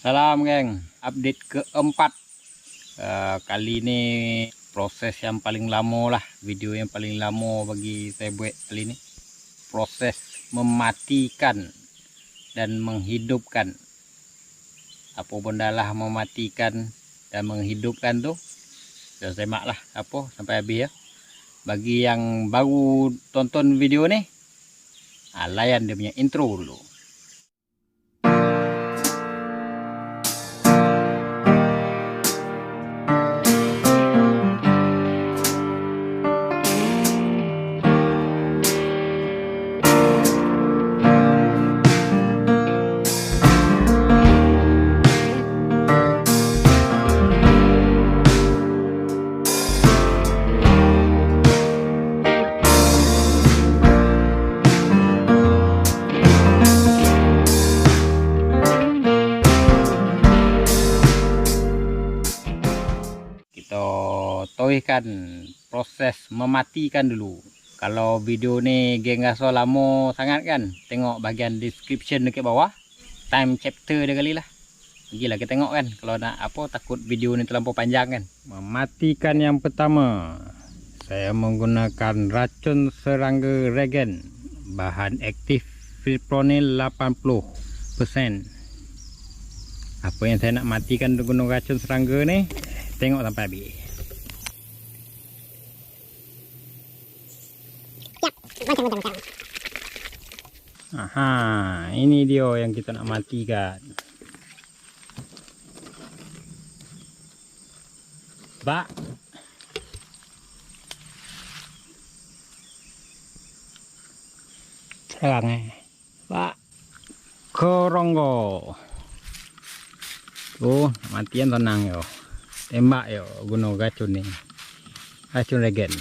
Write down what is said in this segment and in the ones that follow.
Salam geng, update keempat. Kali ini proses yang paling lama lah, video yang paling lama bagi saya buat kali ini. Proses mematikan dan menghidupkan. Apa benda lah mematikan dan menghidupkan tuh, saya semak lah apa sampai habis ya. Bagi yang baru tonton video nih, layan dia punya intro dulu. Kita toihkan proses mematikan dulu. Kalau video ni geng rasa lama sangat kan, tengok bahagian description dekat bawah, time chapter dia kali lah. Pergilah kita tengok kan, kalau nak apa takut video ni terlampau panjang kan. Mematikan yang pertama, saya menggunakan racun serangga regen, bahan aktif fipronil 80%. Apa yang saya nak matikan dengan racun serangga ni, tengok sampai habis. Aha, ini dia yang kita nak matikan. Bak. Serang Bak. Keronggo. Oh, matian tenang yo. Tembak yo guna racun ni. Racun regen.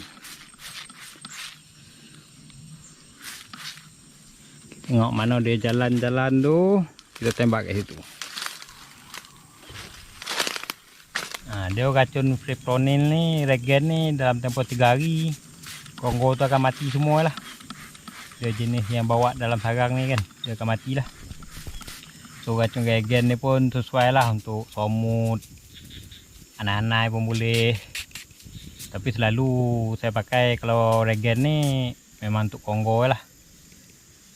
Tengok mana dia jalan-jalan tu, kita tembak ke situ. Dia racun fipronil ni, regen ni dalam tempoh 3 hari keronggo tu akan mati semua lah. Dia jenis yang bawa dalam sarang ni kan, dia akan mati lah. So racun regen ni pun sesuai lah untuk somut, anak-anak pun boleh. Tapi selalu saya pakai kalau regen ni memang untuk keronggo lah.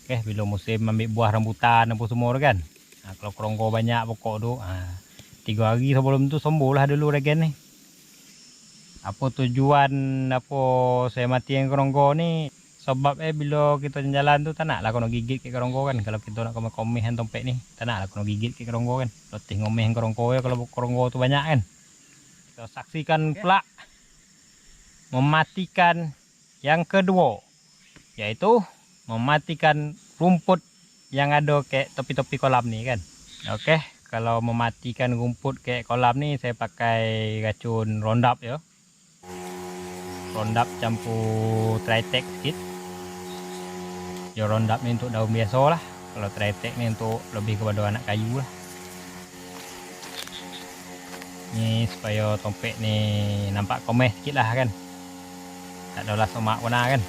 Okay, bila musim ambil buah rambutan apa semua tu kan. Kalau keronggo banyak pokok tu, 3 hari sebelum tu sembuh lah dulu regen ni. Apa tujuan apa saya matikan keronggo ni? Sebab bila kita jalan tu tak nak lah kena gigit ke keronggo kan. Kalau kita nak komeh-komehan tompek ni, tak nak lah kena gigit ke keronggo kan. Letih ngomeh keronggo ya kalau keronggo tu banyak kan. Kita saksikan pula mematikan yang kedua, yaitu mematikan rumput yang ada ke tepi-tepi kolam ni kan. Oke, kalau mematikan rumput ke kolam ni saya pakai racun Roundup ya. Roundup campur Tritech sedikit. Ya Roundup ni untuk daun biasa lah. Kalau Tritech ni untuk lebih kepada anak kayu lah. Ni supaya tompek ni nampak komeh sikit lah kan. Tak ada lah semak warna kan.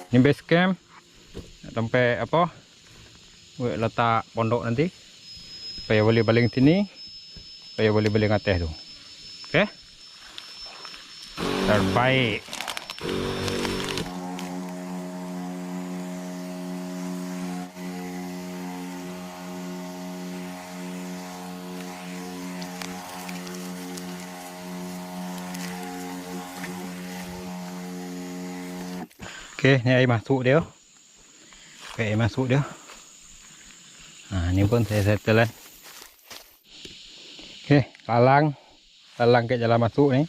Ini base camp sampai apa buat letak pondok nanti supaya boleh baling sini, supaya boleh baling atas tu. Oke, terbaik. Oke, ini air masuk dia. Oke, air masuk dia. Ini pun saya settle kan. Oke, lalang ke jalan masuk ni.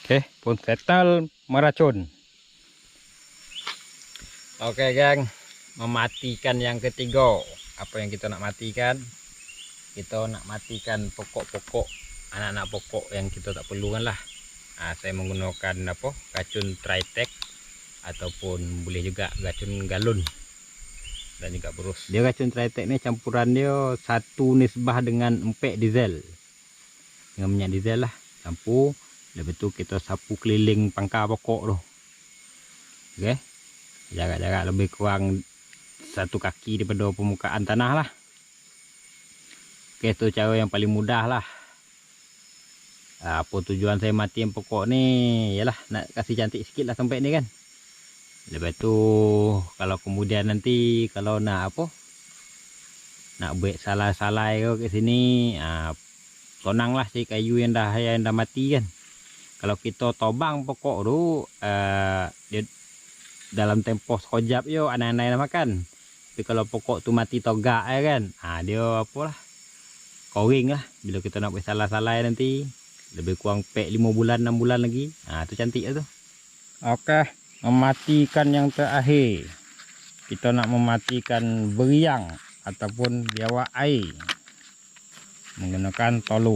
Oke, pun settle meracun. Oke, geng, mematikan yang ketiga. Apa yang kita nak matikan? Kita nak matikan pokok-pokok, anak-anak pokok yang kita tak perlukan lah. Saya menggunakan racun Tritech ataupun boleh juga racun galon. dan juga berus. Dia racun Tritech ni campuran dia 1 nisbah dengan 4 diesel. Dengan minyak diesel lah. Campur. Lepas tu kita sapu keliling pangkal pokok tu. Okey. Jarak-jarak lebih kurang 1 kaki daripada permukaan tanah lah. Okey, tu cara yang paling mudah lah. Apa tujuan saya matiin pokok ni? Yalah, nak kasih cantik sikit lah tempat ni kan. Lepas tu kalau kemudian nanti kalau nak apa, nak buat salai-salai ke sini, sonang lah cari kayu yang dah mati kan. Kalau kita tobang pokok tu, dia dalam tempoh sekejap yo anak-anak dah makan. Tapi kalau pokok tu mati togak kan, dia apalah, kering lah. Bila kita nak buat salai-salai nanti, lebih kurang pek 5 bulan 6 bulan lagi, tu cantik lah tu. Okey. Mematikan yang terakhir, kita nak mematikan beriang ataupun biawak air menggunakan tolu.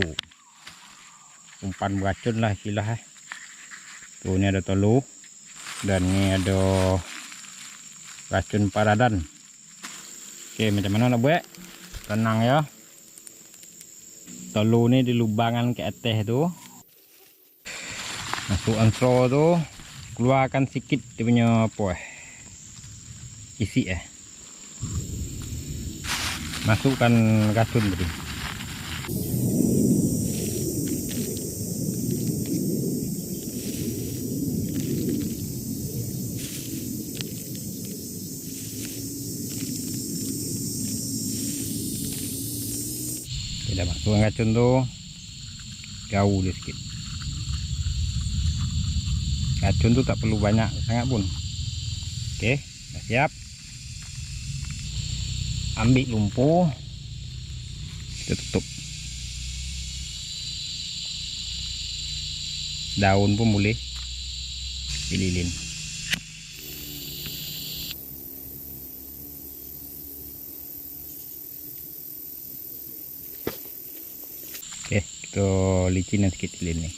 Umpan beracun lah istilah. Tu ni ada tolu dan ni ada racun paradan. Okey, macam mana nak buat? Tenang ya. Tolu ni di lubangan ke atas tu, masuk ansro tu, keluarkan sikit dia punya apa isi masukkan racun tadi. Kita masukkan racun tu, gaul dia sikit. Racun tu tak perlu banyak sangat pun. Okey, dah siap. Ambil lumpur, kita tutup. Daun pun boleh dililin. Okey, kita licin sikit lilin ni.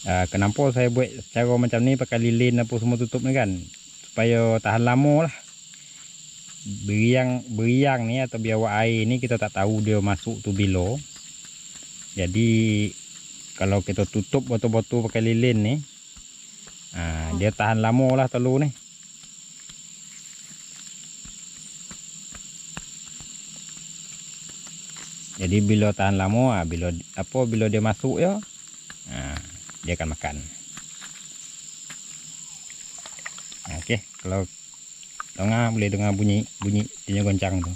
Kenapa saya buat cara macam ni, pakai lilin apa semua tutup ni kan, supaya tahan lama lah. Beriang ni atau biawak air ni kita tak tahu dia masuk tu bila. Jadi kalau kita tutup botol-botol pakai lilin ni, dia tahan lama lah telur ni. Jadi bila tahan lama, bila dia masuk ya, dia akan makan. Okey, kalau boleh dengar bunyi dia goncang tu.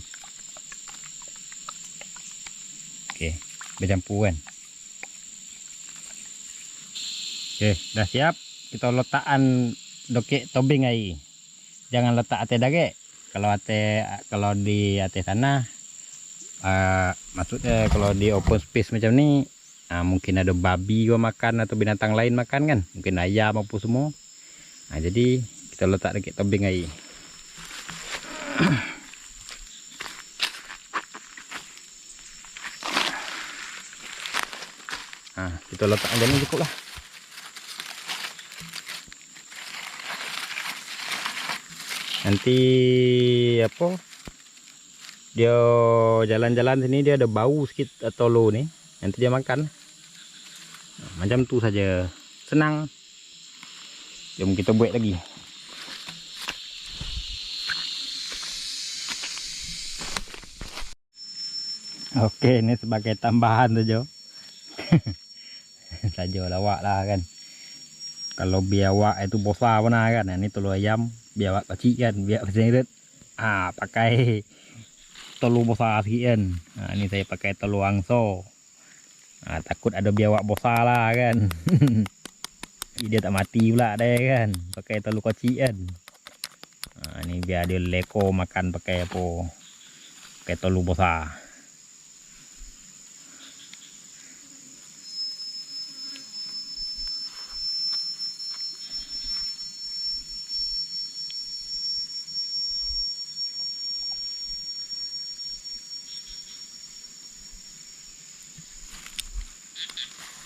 Okey, bercampur kan. Okey, dah siap. Kita letakkan dokek tobing air. Jangan letak atas darat. Kalau di atas tanah, maksudnya kalau di open space macam ni, mungkin ada babi gua makan atau binatang lain makan kan, mungkin ayam apa semua. Jadi kita letak dekat tobing air. Kita letak macam ni cukup lah. Nanti apa, dia jalan-jalan sini dia ada bau sikit telur ni, nanti dia makan. Macam tu saja, senang. Jom kita buat lagi. Okey, ini sebagai tambahan saja. Saja lawak lah kan. Kalau biawak itu besar mana kan, ini telur ayam. Biawak kecil kan, biawak kecil pakai telur besar sikit kan. Ini saya pakai telur angsa. Takut ada biawak besar lah kan. Dia tak mati pula dia kan, pakai telur kecil kan. Ini biar dia leko makan pakai apa, pakai telur besar.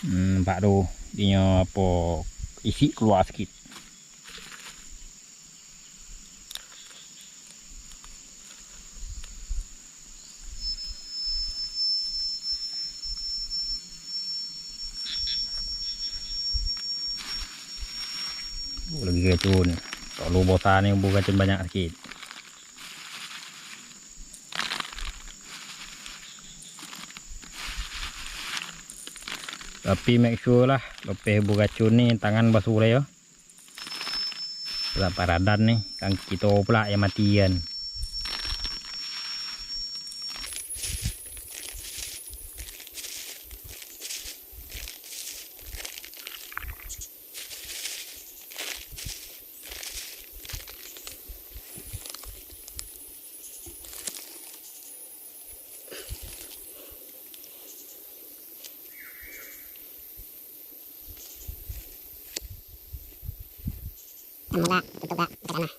Nampak tu dia apa, isi keluar sikit. racun. Kalau bosan ni buat racun banyak sikit. Tapi make sure lah lepas buat racun ni tangan basuh lah ya. Sebab paradan ni kan kita pula yang mati kan. Mula tutup gak ke tanah.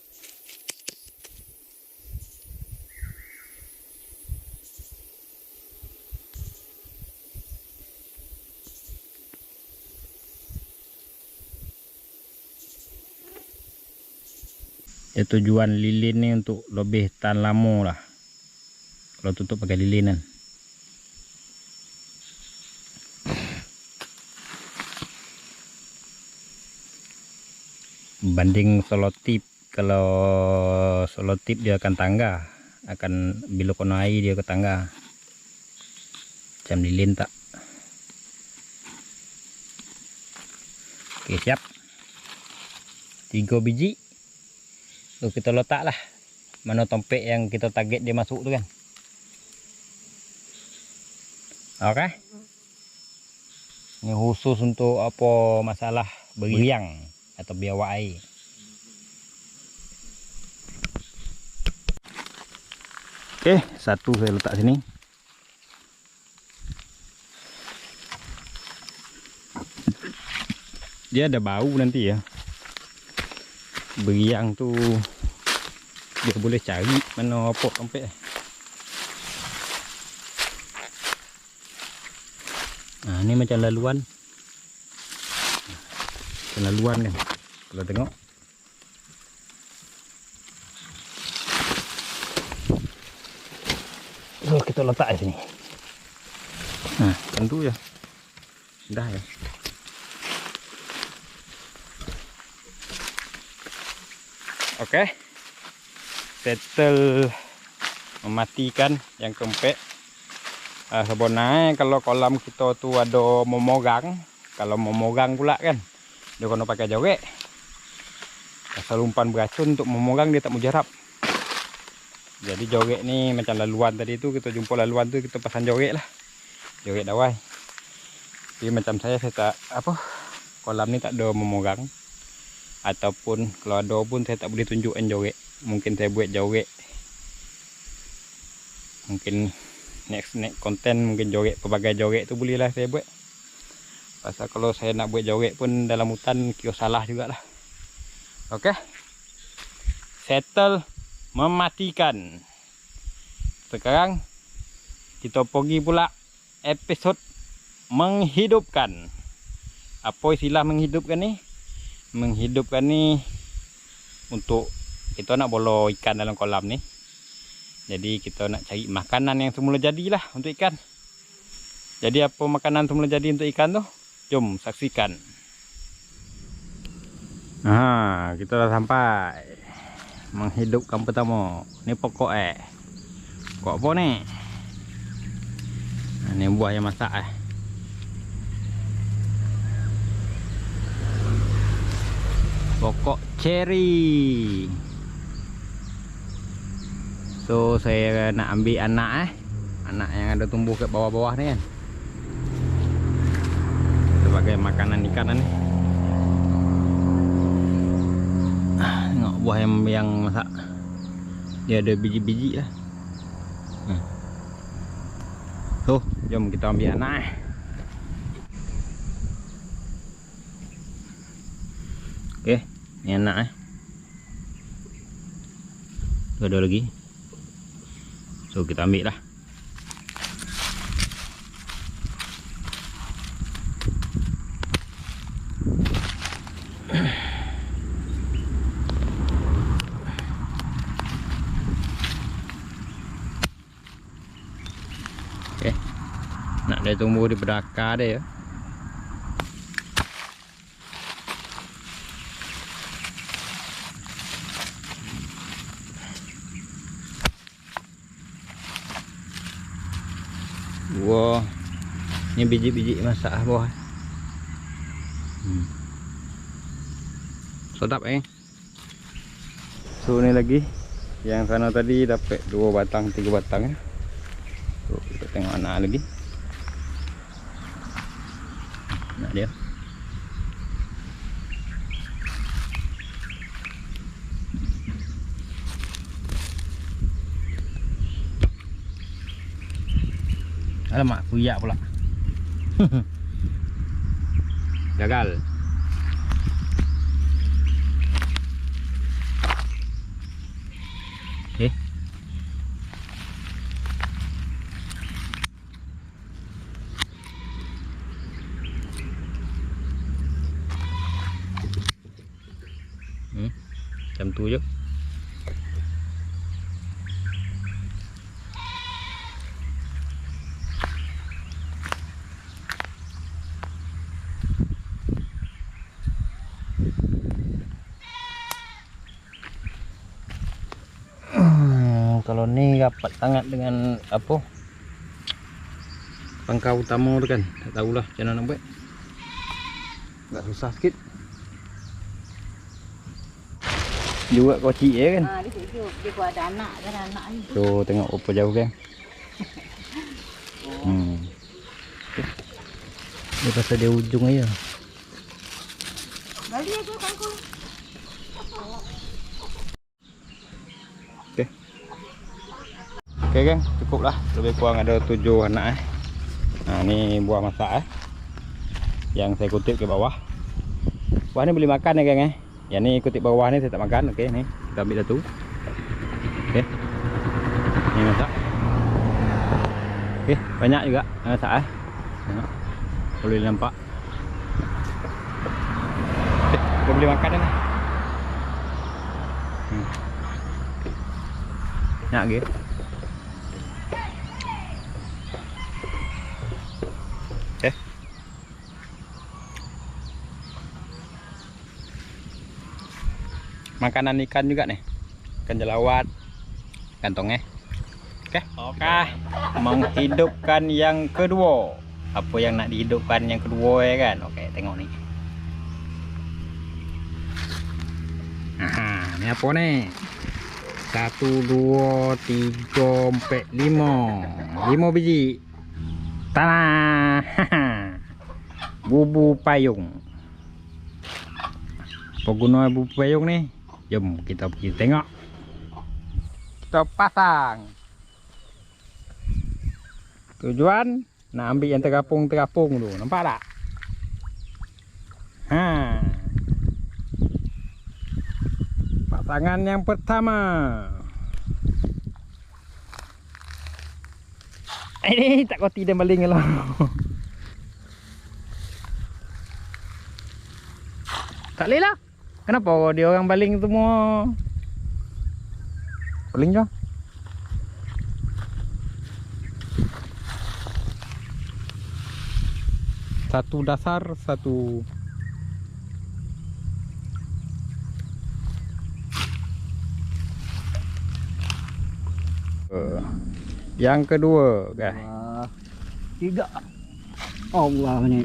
Ya, tujuan lilin ni untuk lebih tahan lama lah kalau tutup pakai lilinan. Banding selotip, kalau selotip dia akan tangga, akan bila kena air dia ke tangga. Macam lilin tak. Oke, siap. 3 biji. Tuh kita letak lah mana tompek yang kita target dia masuk tu kan. Oke. Ini khusus untuk apa masalah beriang atau biawak air. Oke, satu saya letak sini. Dia ada bau nanti ya. Beriang tuh dia boleh cari mana apa sampai. Nah, ini macam laluan. Laluan kan kalau tengok. So kita letak di sini. Nah, tentu ya. Dah ya. Oke. Settle mematikan yang keempat. Sebenarnya kalau kolam kita tuh ada memogang, kalau memogang pula kan dia kena pakai joget. Asal umpan beracun untuk memogang dia tak mujarab. Jadi joget ni macam laluan tadi tu, kita jumpa laluan tu kita pasang joget lah. Joget dawai. Jadi macam saya tak apa, kolam ni tak ada memogang. Ataupun kalau ada pun saya tak boleh tunjukkan joget. Mungkin saya buat joget. Mungkin next konten mungkin joget, pelbagai joget tu boleh lah saya buat. Pasal kalau saya nak buat joget pun dalam hutan kira salah jugalah. Oke. Settle mematikan. Sekarang kita pergi pula episode menghidupkan. Apa istilah menghidupkan ni? Menghidupkan ni untuk kita nak bolo ikan dalam kolam ni. Jadi kita nak cari makanan yang semula jadilah untuk ikan. Jadi apa makanan semula jadi untuk ikan tu? Jom saksikan. Nah, kita dah sampai menghidupkan pertama. Ni pokok pokok apa ni? Nah, ni buah yang masak pokok cherry. So saya nak ambil anak anak yang ada tumbuh kat bawah-bawah ni kan, sebagai makanan ikan ni. Tengok buah yang masak, dia ada biji-biji lah. So jom kita ambil anak Oke, ini anak tu ada lagi. So kita ambil lah. Oke. Nak dia tumbuh di pedakar dia ya. Wow, ini biji-biji masak bawah. Sedap So ini lagi yang sana tadi dapat 2 batang 3 batang ya. Tuh, kita tengok anak lagi. Nah dia. Alamak, kuyak pula. Gagal. Okay. Macam tu je. Kalau ni rapat sangat dengan apa pangkal utama tu kan, tak tahulah macam mana nak buat, agak susah sikit juga kocik ya kan. Dia buat ada anak kan, anak ni So tengok berapa jauh kan. Dia pasal dia ujung aja. balik aja kangkung. Oke kan, cukup lah, lebih kurang ada 7 anak Nah ni buah masak yang saya kutip ke bawah. Buah ni boleh makan ya geng Yang ni kutip bawah ni saya tak makan. Okey, ni kita ambil satu. Okey, ni masak. Okey, banyak juga masak Tengok, boleh nampak. Okey, kita boleh makan dah. Banyak lagi. Makanan ikan juga nih, ikan jelawat, kantongnya. Oke. Menghidupkan yang kedua. Apa yang nak dihidupkan yang kedua ya kan? Oke, tengok nih. Nah, ini apa nih? 1, 2, 3, 4, 5 biji tanah. Bubu payung. Pengguna bubu payung nih, jom kita pergi tengok. Kita pasang. Tujuan nak ambil yang terapung tu, nampak tak? Pasangan yang pertama. Ini tak koti dia baling kalau. Tak boleh lah. Kenapa dia orang baling semua? Baling je. Satu dasar, satu yang kedua guys. Tidak. Allah ni.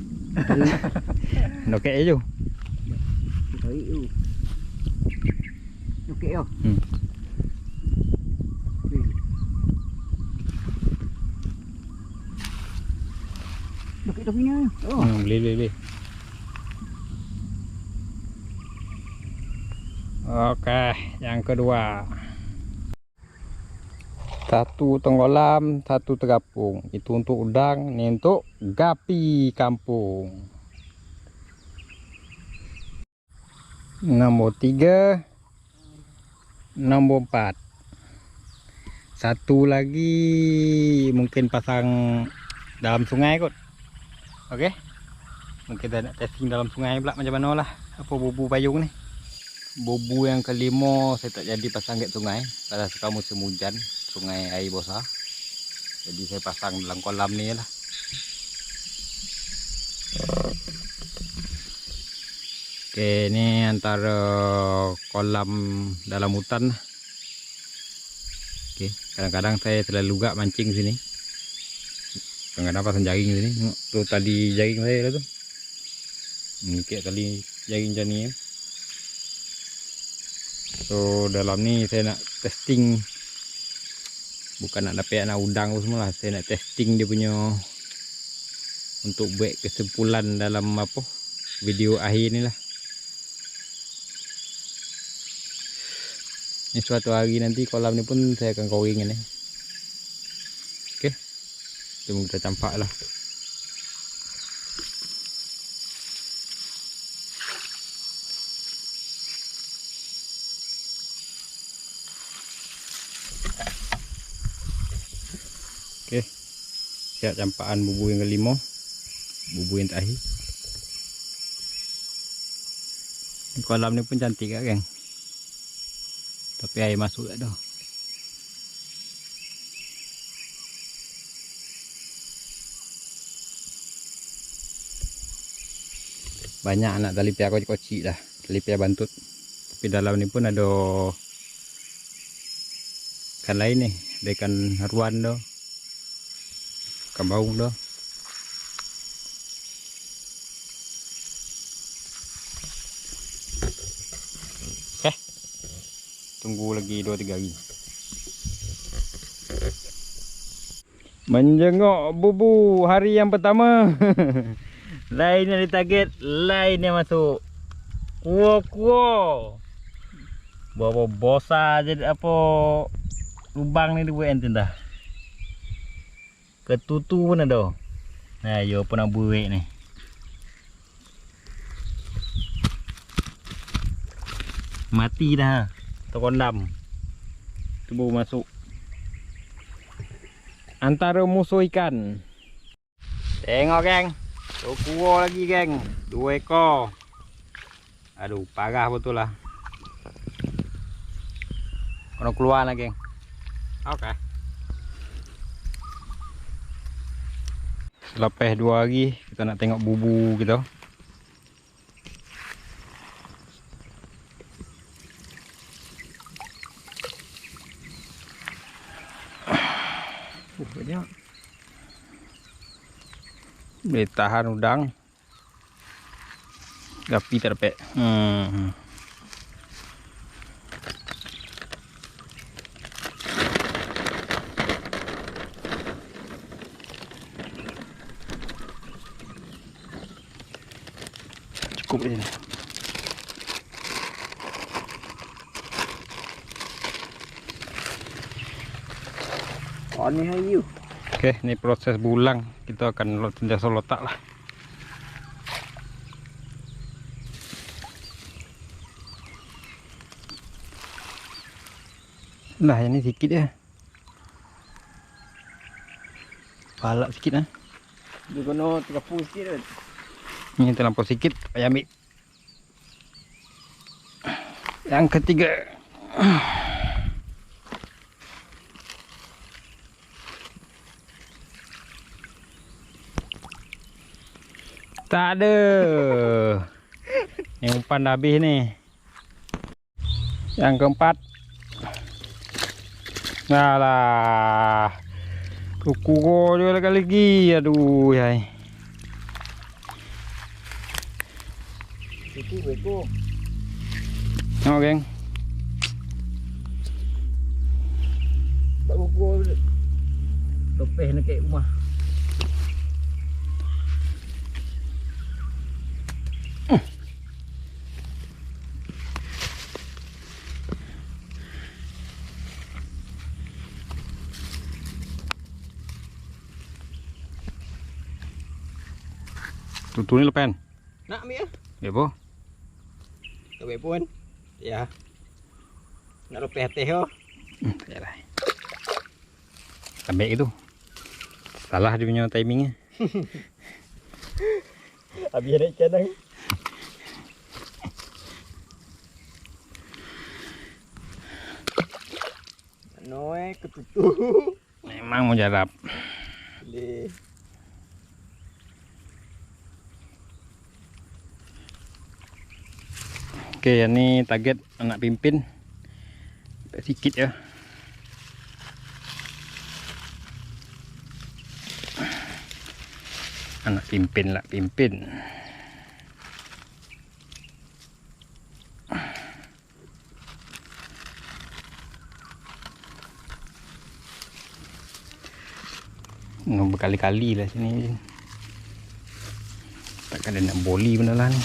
Okey je. Baik tu. Okey yo. Okey tu punya. Oh. Boleh. Oke, yang kedua. Satu tenggelam, satu terapung. Itu untuk udang, ini untuk gapi kampung. Nombor 3, nombor 4. Satu lagi mungkin pasang dalam sungai kot. Oke. Mungkin kita nak testing dalam sungai pula macam mana lah. Apa bubu payung ni. Bubu yang kelima saya tak jadi pasang kat sungai. Pada sekarang musim hujan, sungai air besar. Jadi saya pasang dalam kolam ni lah. Oke, ini antara kolam dalam hutan. Oke, kadang-kadang saya selalu juga mancing sini. Enggak dapat jaring ini. Tuh tadi jaring saya tuh. Ini kayak tali jaring macam ni ya. So dalam ni saya nak testing, bukan nak dapat nak udang semua lah, saya nak testing dia punya untuk buat kesimpulan dalam apa video akhir ni lah. Ini suatu hari nanti kolam ni pun saya akan kawing ni. Okey, jom kita campak lah. Okey, siap campakan bubu yang kelima, bubu yang terakhir. Kolam ni pun cantik kan, geng? Tapi air masuk tak dah. Banyak anak tali piar kocik-kocik dah, tali piar bantut. Tapi dalam ni pun ada ikan lain nih, ada ikan haruan dah, ikan baung dah. Oke, tunggu lagi 2-3 hari. Menjengok bubu hari yang pertama. Lain yang ditarget, lain yang masuk. Kuo. Bawa bosa jadi apa lubang ni dibuat enten dah. Ketutu pun ada. Nah, yo pun nak buat ni. Mati dah. Terkondam. Tu baru masuk. Antara musuh ikan. Tengok geng. Tu kuah lagi geng. 2 ekor. Aduh, parah betul lah. Kena keluar lah geng. Okey. Selepas 2 hari kita nak tengok bubu kita. Banyak. Boleh tahan udang. Gapi tak dapat. Cukup ni. Oh ni ayu. Okey, ni proses bulang. Kita akan sentiasa letak lah. Nah, yang ni sikit ya. Palak sikit lah. Dia kena terlampau sikit kan. Ini terlampau sikit, payah ambil. Yang ketiga. Tak ada. Yang umpan dah habis ni. Yang keempat. Alah. Kuku juga lagi. Aduh, yai. Itu beko. Tengok geng. Tak kuku. Topeh nak kat rumah. Tutu ni lepan. Nak ambil ya? Ya po. Tak baik pun. Ya. Nak lepas teh oh. Yalah. Ambil itu. Salah dia punya timingnya. Habis ada ikan dah. Noe ketutu. Memang mau jarap. Boleh. Oke, yang ni target anak pimpin. Sikit ya. Anak pimpin lah, pimpin. Berkali-kali lah sini. Takkan ada nak boli benda lah ni.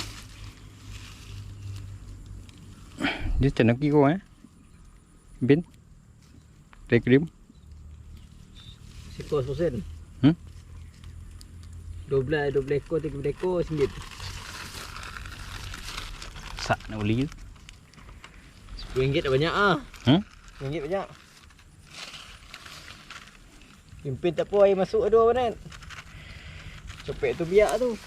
Dia macam nak kiko Bin Rekrim 100%. 12 ekor, 13 ekor RM1. sak nak beli RM10 dah banyak ah. RM10 banyak. Pimpin tak apa air masuk ada mana. Copek tu biak tu.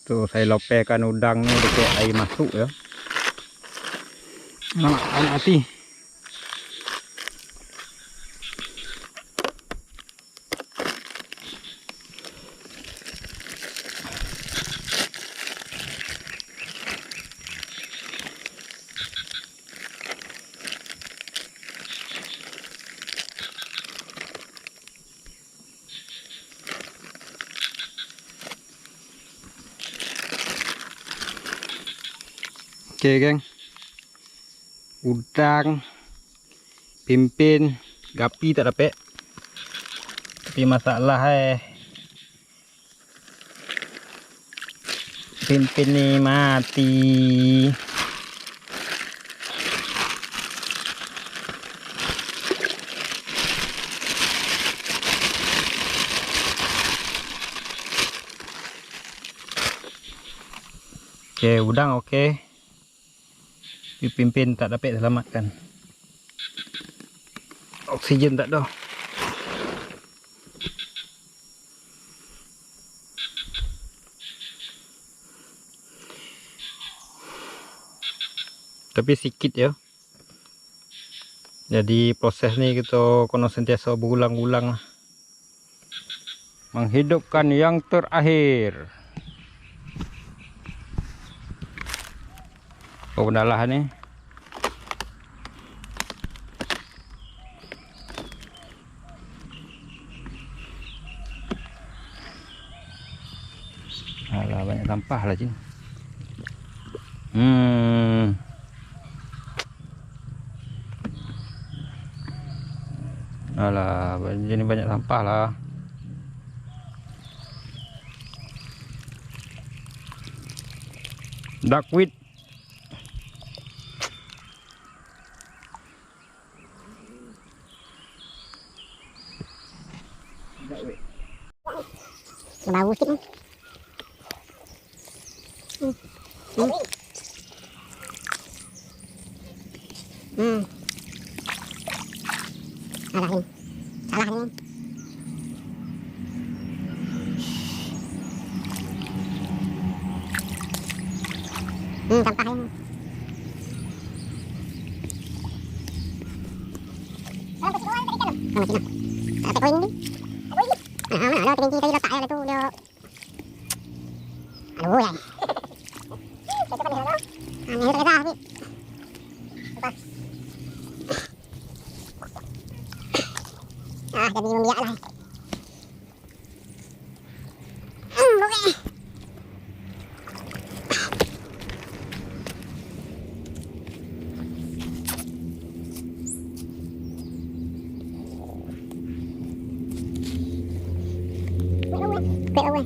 tu. Saya lopekan udang ni dekat air masuk ya. Nak hati. Oke geng, udang, pimpin, gapi tak dapat. Tapi masalah pimpin ni mati. Oke, udang oke. Pimpin tak dapat selamatkan. Oksigen tak ada. Tapi sikit ya. Jadi proses ni kita kena sentiasa berulang-ulang lah. Menghidupkan yang terakhir. Oh benalah ni. Alah banyak sampah lah Jin. Alah jadi banyak sampah lah. Duckweed. Bau sikit. Salah ni. Salah ni. Sampah ni. Tak koin ni. Mana ada kelinci tadi letak dia tu dia. Aduh ya. Kita pandai dah. Ni kita dah ni. Jadi membiak lah. Okey. Quẹo ơi.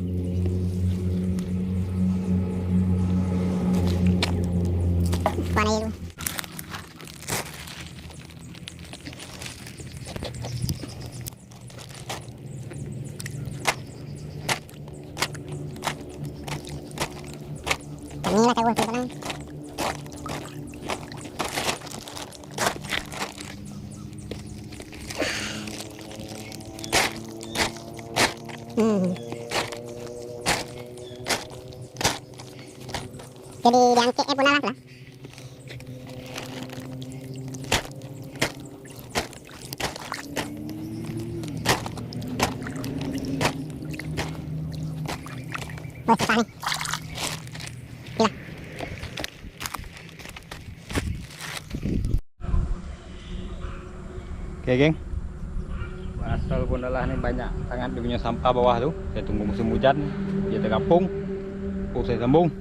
Qua đây luôn. Ini lah tahu tenang. Jadi diangkat pun lah lah. Wah, susah ni. Gila. Oke geng, asal Bondalah nih banyak sangat dia punya sampah bawah tuh. Saya tunggu musim hujan dia tergapung, saya sambung.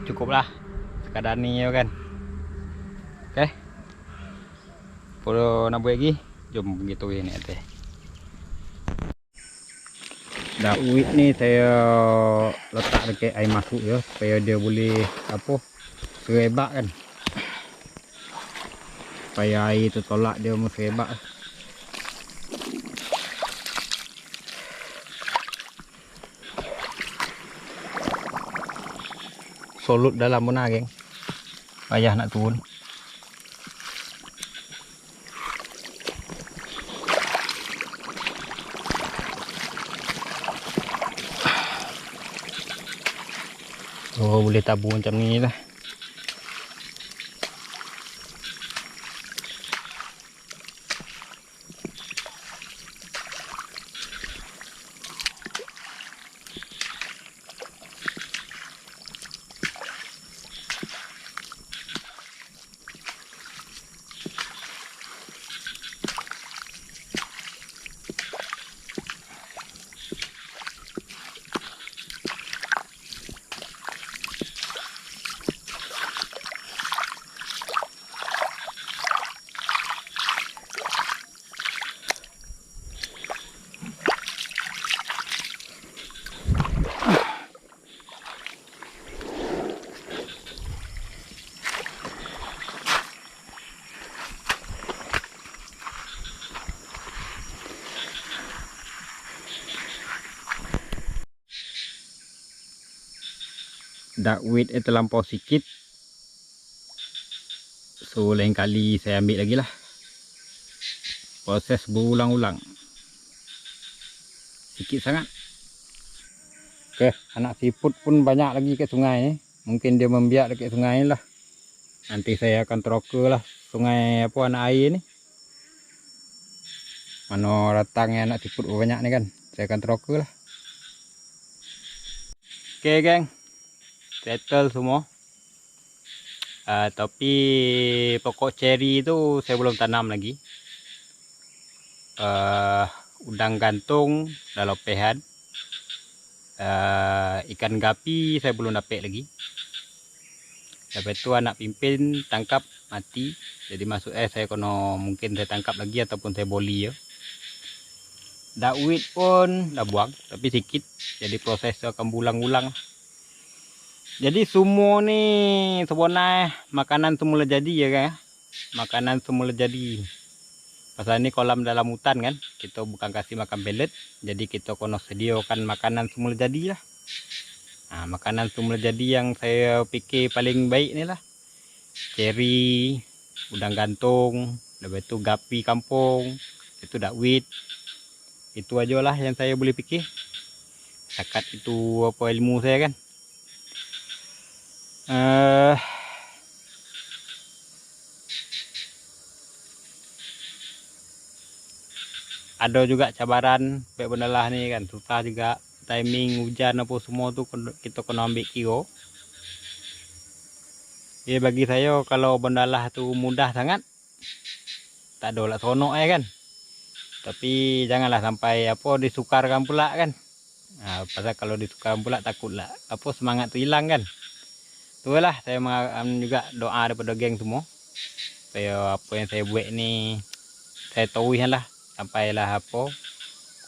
Cukuplah sekadar nih ya kan. Oke, kalau nak buat lagi jom begitu ini teh. Dakwit nih saya letak dekat air masuk ya supaya dia boleh apa serebak kan, supaya air itu tolak dia mau serebak. Solut dalam mana geng, payah nak turun. Oh boleh tabung macam ni lah. Duckweed terlampau sikit, so lain kali saya ambil lagi lah. Proses berulang-ulang, sikit sangat. Oke, anak siput pun banyak lagi ke sungai. Mungkin dia membiak dekat sungai lah. Nanti saya akan teroka lah sungai apa anak air ni. Mana datangnya anak siput banyak ni kan, saya akan teroka lah. Oke geng, settle semua. Tapi pokok ceri itu saya belum tanam lagi. Udang gantung dah lopehan. Ikan gapi saya belum dapat lagi. Lepas itu anak pimpin tangkap mati. Jadi masuk saya kono mungkin saya tangkap lagi ataupun saya boli ya. Duckweed pun dah buang tapi sedikit. Jadi proses itu akan berulang-ulang. Jadi semua ni sebenarnya makanan semula jadi ya kan. Makanan semula jadi. Pasal ni kolam dalam hutan kan. Kita bukan kasih makan pelet. Jadi kita kono sediakan makanan semula jadi lah. Nah, makanan semula jadi yang saya fikir paling baik ni lah. Ceri, udang gantung, lepas tu gapi kampung, itu duckweed. Itu aja lah yang saya boleh fikir. Setakat itu apa ilmu saya kan. Ada juga cabaran kayak Bondalah nih kan, susah juga timing hujan apa semua tuh kita kena ambil kira. Ya bagi saya kalau Bondalah tuh mudah sangat, tak ada lah sonok kan. Tapi janganlah sampai apa disukarkan pula kan. Nah, pasal kalau disukarkan pula takutlah apa semangat tu hilang kan. Itulah saya juga doa daripada geng semua supaya apa yang saya buat ni saya tahu lah sampailah apa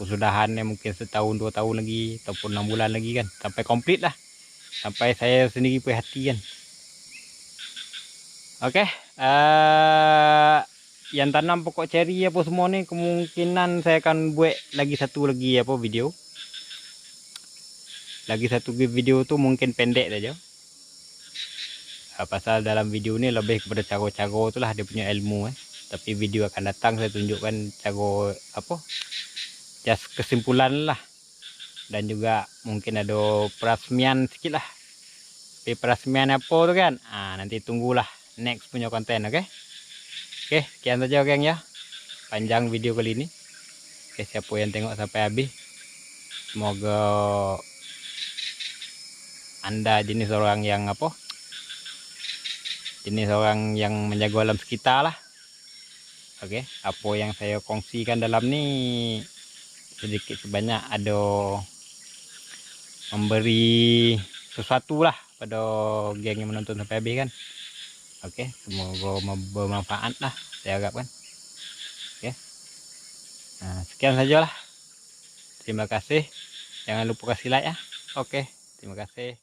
kesudahannya mungkin setahun 2 tahun lagi ataupun 6 bulan lagi kan, sampai komplit lah, sampai saya sendiri puas hati kan. Oke, yang tanam pokok ceri apa semua ni kemungkinan saya akan buat lagi satu lagi apa video. Lagi satu video tu mungkin pendek saja. Pasal dalam video ni lebih kepada cara-cara tu lah dia punya ilmu Tapi video akan datang saya tunjukkan cara apa? Just kesimpulan lah. Dan juga mungkin ada perasmian sikit lah. Tapi perasmian apa tu kan? Nanti tunggulah next punya konten, oke? Oke, sekian saja geng ya. Panjang video kali ini. Oke, siapa yang tengok sampai habis, semoga Anda jenis orang yang apa? Jenis orang yang menjaga alam sekitar lah. Oke, apa yang saya kongsikan dalam ni sedikit sebanyak ada memberi sesuatu lah pada geng yang menonton sampai habis kan. Oke, semoga bermanfaat lah, saya harapkan. Oke, nah, sekian sajalah. Terima kasih. Jangan lupa kasih like ya. Oke, terima kasih.